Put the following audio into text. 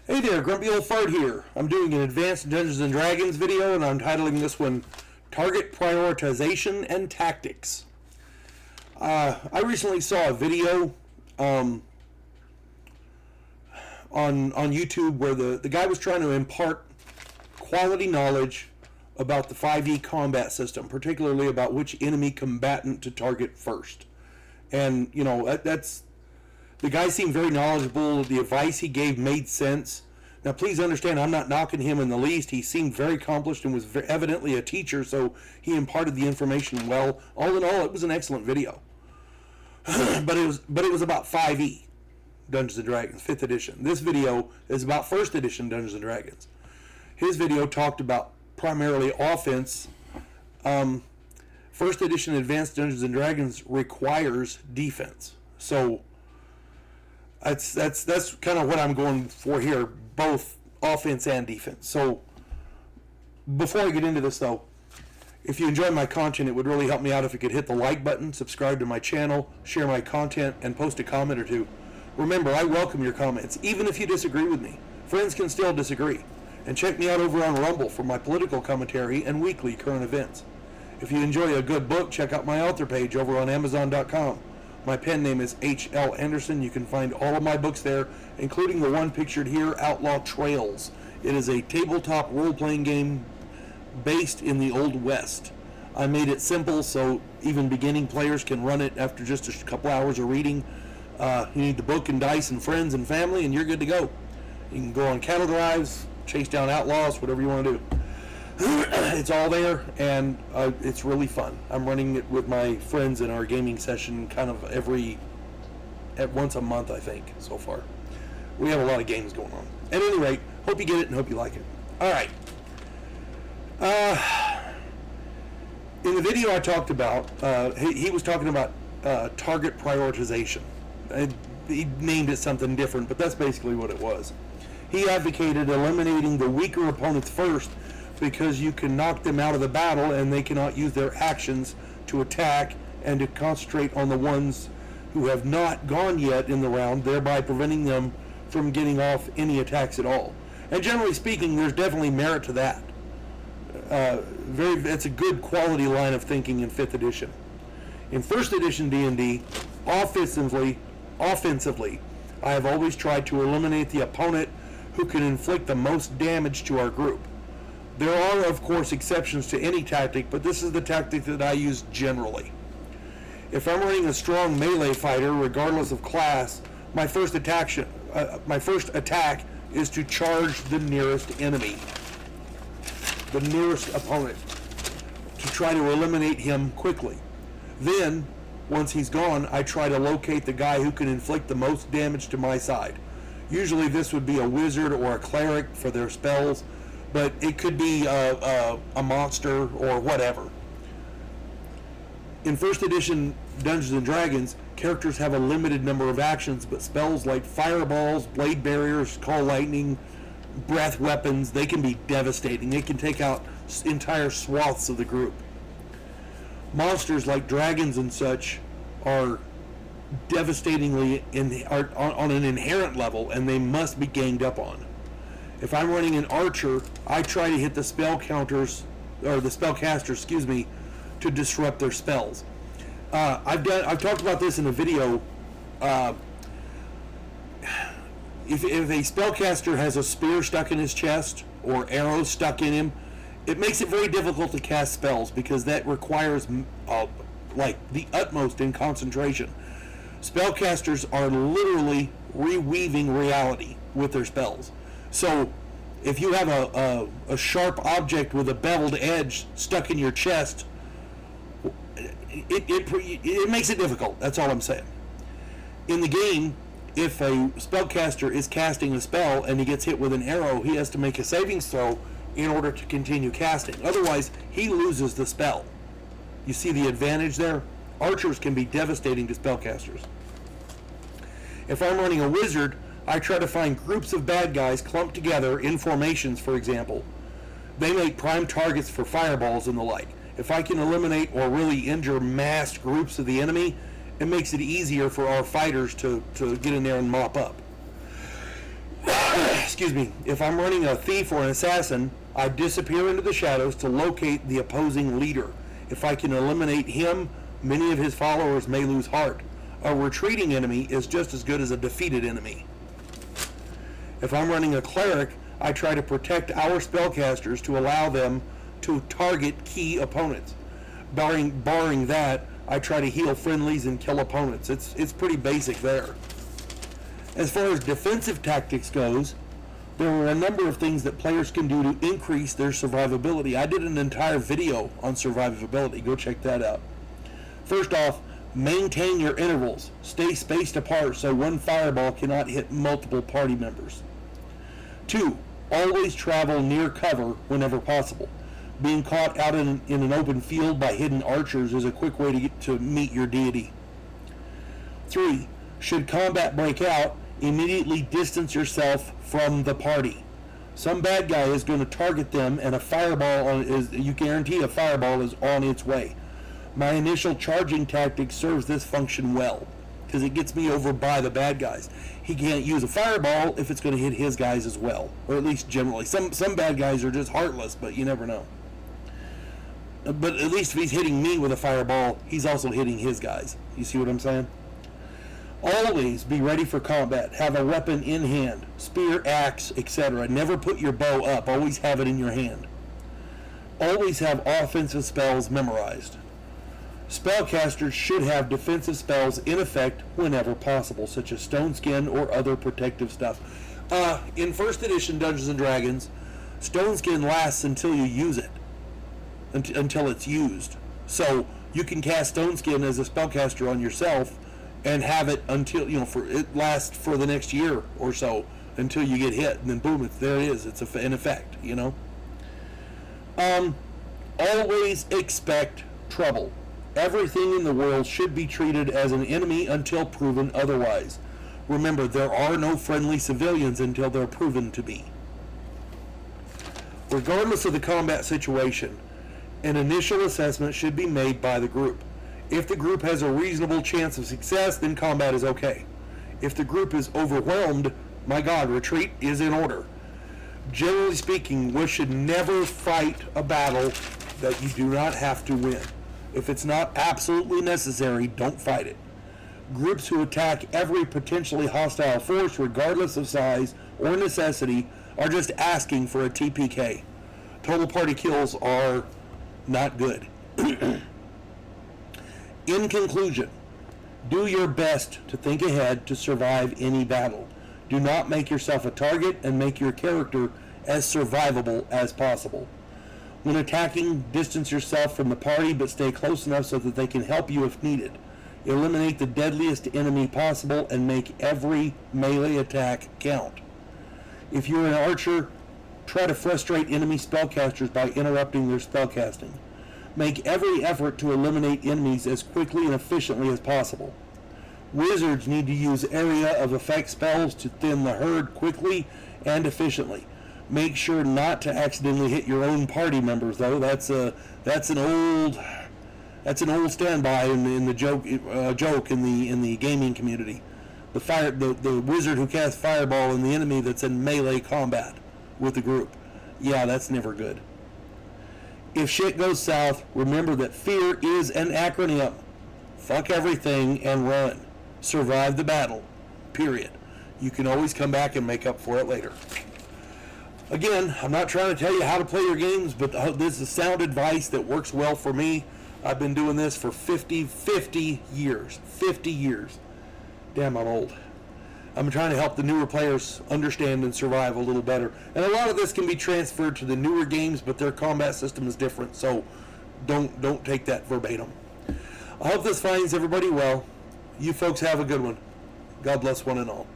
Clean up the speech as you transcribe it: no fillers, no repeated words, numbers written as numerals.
Hey there, Grumpy Old Fart here. I'm doing an advanced Dungeons & Dragons video, and I'm titling this one, Target Prioritization and Tactics. I recently saw a video on YouTube where the guy was trying to impart quality knowledge about the 5e combat system, particularly about which enemy combatant to target first. And, you know, that's... The guy seemed very knowledgeable. The advice he gave made sense. Now, please understand, I'm not knocking him in the least. He seemed very accomplished and was evidently a teacher, so he imparted the information well. All in all, it was an excellent video. but it was about 5e Dungeons & Dragons, 5th edition. This video is about 1st edition Dungeons & Dragons. His video talked about primarily offense. 1st edition Advanced Dungeons & Dragons requires defense. So... That's kind of what I'm going for here, both offense and defense. So before I get into this though, if you enjoy my content, it would really help me out if you could hit the like button, subscribe to my channel, share my content, and post a comment or two. Remember, I welcome your comments, even if you disagree with me. Friends can still disagree. And check me out over on Rumble for my political commentary and weekly current events. If you enjoy a good book, check out my author page over on Amazon.com. My pen name is H.L. Anderson. You can find all of my books there, including the one pictured here, Outlaw Trails. It is a tabletop role-playing game based in the Old West. I made it simple so even beginning players can run it after just a couple hours of reading. You need the book and dice and friends and family, and you're good to go. You can go on cattle drives, chase down outlaws, whatever you want to do. It's all there, and it's really fun. I'm running it with my friends in our gaming session kind of once a month, I think, so far. We have a lot of games going on. At any rate, hope you get it and hope you like it. All right. In the video I talked about, he was talking about target prioritization. He named it something different, but that's basically what it was. He advocated eliminating the weaker opponents first, because you can knock them out of the battle and they cannot use their actions to attack, and to concentrate on the ones who have not gone yet in the round, thereby preventing them from getting off any attacks at all. And generally speaking, there's definitely merit to that. It's a good quality line of thinking in 5th edition. In 1st edition D&D, offensively, I have always tried to eliminate the opponent who can inflict the most damage to our group. There are, of course, exceptions to any tactic, but this is the tactic that I use generally. If I'm running a strong melee fighter, regardless of class, my first attack is to charge the nearest enemy, the nearest opponent, to try to eliminate him quickly. Then, once he's gone, I try to locate the guy who can inflict the most damage to my side. Usually this would be a wizard or a cleric for their spells, but it could be a monster or whatever. In 1st edition Dungeons & Dragons, characters have a limited number of actions, but spells like fireballs, blade barriers, call lightning, breath weapons, they can be devastating. They can take out entire swaths of the group. Monsters like dragons and such are devastatingly on an inherent level, and they must be ganged up on. If I'm running an archer, I try to hit the spellcasters, to disrupt their spells. I've talked about this in a video. If a spellcaster has a spear stuck in his chest or arrows stuck in him, it makes it very difficult to cast spells, because that requires like the utmost in concentration. Spellcasters are literally reweaving reality with their spells. So if you have a sharp object with a beveled edge stuck in your chest, it makes it difficult. That's all I'm saying. In the game, if a spellcaster is casting a spell and he gets hit with an arrow, he has to make a savings throw in order to continue casting. Otherwise, he loses the spell. You see the advantage there? Archers can be devastating to spellcasters. If I'm running a wizard, I try to find groups of bad guys clumped together in formations, for example. They make prime targets for fireballs and the like. If I can eliminate or really injure massed groups of the enemy, it makes it easier for our fighters to get in there and mop up. excuse me, if I'm running a thief or an assassin, I disappear into the shadows to locate the opposing leader. If I can eliminate him, many of his followers may lose heart. A retreating enemy is just as good as a defeated enemy. If I'm running a cleric, I try to protect our spellcasters to allow them to target key opponents. Barring that, I try to heal friendlies and kill opponents. It's pretty basic there. As far as defensive tactics goes, there are a number of things that players can do to increase their survivability. I did an entire video on survivability. Go check that out. First off, maintain your intervals. Stay spaced apart so one fireball cannot hit multiple party members. 2. Always travel near cover whenever possible. Being caught out in an open field by hidden archers is a quick way to get to meet your deity. 3. Should combat break out, immediately distance yourself from the party. Some bad guy is going to target them, and you guarantee a fireball is on its way. My initial charging tactic serves this function well, because it gets me over by the bad guys. He can't use a fireball if it's going to hit his guys as well, or at least generally. Some bad guys are just heartless, but you never know. But at least if he's hitting me with a fireball, he's also hitting his guys. You see what I'm saying? Always be ready for combat. Have a weapon in hand, spear, axe, etc. Never put your bow up. Always have it in your hand. Always have offensive spells memorized. Spellcasters should have defensive spells in effect whenever possible, such as Stone Skin or other protective stuff. In 1st edition Dungeons & Dragons, Stone Skin lasts until you use it. Until it's used. So you can cast Stone Skin as a spellcaster on yourself and have it until, it lasts for the next year or so until you get hit, and then boom, there it is. It's in effect, Always expect trouble. Everything in the world should be treated as an enemy until proven otherwise. Remember, there are no friendly civilians until they're proven to be. Regardless of the combat situation, an initial assessment should be made by the group. If the group has a reasonable chance of success, then combat is okay. If the group is overwhelmed, my God, retreat is in order. Generally speaking, we should never fight a battle that you do not have to win. If it's not absolutely necessary, don't fight it. Groups who attack every potentially hostile force, regardless of size or necessity, are just asking for a TPK. Total party kills are not good. In conclusion, do your best to think ahead to survive any battle. Do not make yourself a target, and make your character as survivable as possible. When attacking, distance yourself from the party, but stay close enough so that they can help you if needed. Eliminate the deadliest enemy possible and make every melee attack count. If you're an archer, try to frustrate enemy spellcasters by interrupting their spellcasting. Make every effort to eliminate enemies as quickly and efficiently as possible. Wizards need to use area of effect spells to thin the herd quickly and efficiently. Make sure not to accidentally hit your own party members, though. That's an old standby in the joke in the gaming community. The wizard who casts fireball and the enemy that's in melee combat with the group. Yeah, that's never good. If shit goes south, remember that fear is an acronym. Fuck everything and run. Survive the battle. Period. You can always come back and make up for it later. Again, I'm not trying to tell you how to play your games, but this is sound advice that works well for me. I've been doing this for 50 years. 50 years. Damn, I'm old. I'm trying to help the newer players understand and survive a little better. And a lot of this can be transferred to the newer games, but their combat system is different, so don't take that verbatim. I hope this finds everybody well. You folks have a good one. God bless one and all.